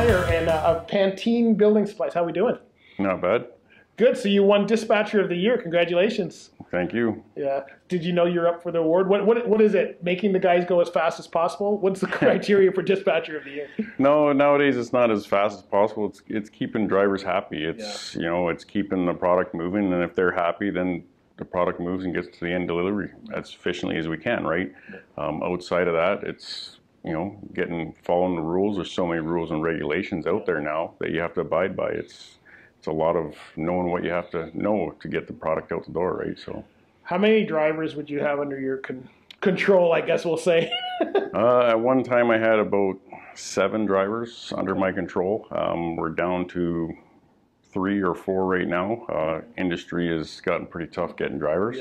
Dreyer and of Pantene Building Supplies. How we doing? Not bad. Good. So you won Dispatcher of the Year. Congratulations. Thank you. Yeah. Did you know you're up for the award? What is it? Making the guys go as fast as possible? What's the criteria for Dispatcher of the Year? No, nowadays it's not as fast as possible. It's keeping drivers happy. It's it's keeping the product moving, and if they're happy, then the product moves and gets to the end delivery as efficiently as we can, right? Outside of that, it's following the rules. There's so many rules and regulations out there now that you have to abide by. It's a lot of knowing what you have to know to get the product out the door, right? So, how many drivers would you have under your control, I guess we'll say? At one time I had about 7 drivers under my control. We're down to 3 or 4 right now. Industry has gotten pretty tough getting drivers.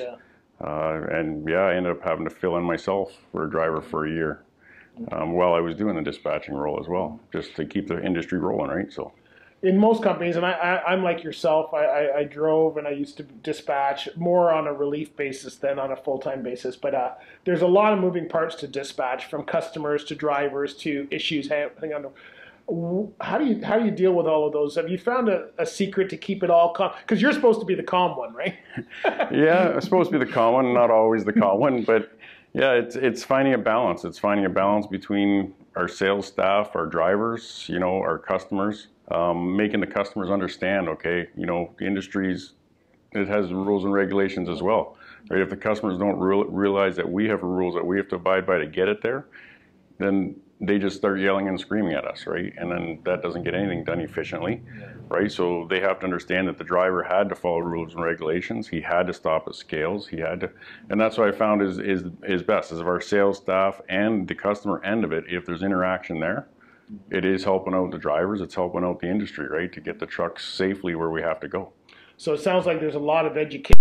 And I ended up having to fill in myself for a driver for a year while I was doing the dispatching role as well, just to keep the industry rolling, right? So, in most companies, and I'm like yourself, I drove and I used to dispatch more on a relief basis than on a full-time basis. But there's a lot of moving parts to dispatch, from customers to drivers to issues happening on the. How do you deal with all of those? Have you found a secret to keep it all calm? Because you're supposed to be the calm one, right? Yeah, I'm supposed to be the calm one, not always the calm one, but yeah, it's finding a balance. It's finding a balance between our sales staff, our drivers, our customers, making the customers understand, okay, the industry's, it has rules and regulations as well, right? If the customers don't realize that we have rules that we have to abide by to get it there, then they just start yelling and screaming at us, right? And then that doesn't get anything done efficiently, right? So they have to understand that the driver had to follow rules and regulations. He had to stop at scales. He had to, and that's what I found is best, is of our sales staff and the customer end of it. If there's interaction there, it is helping out the drivers. It's helping out the industry, right? To get the trucks safely where we have to go. So it sounds like there's a lot of education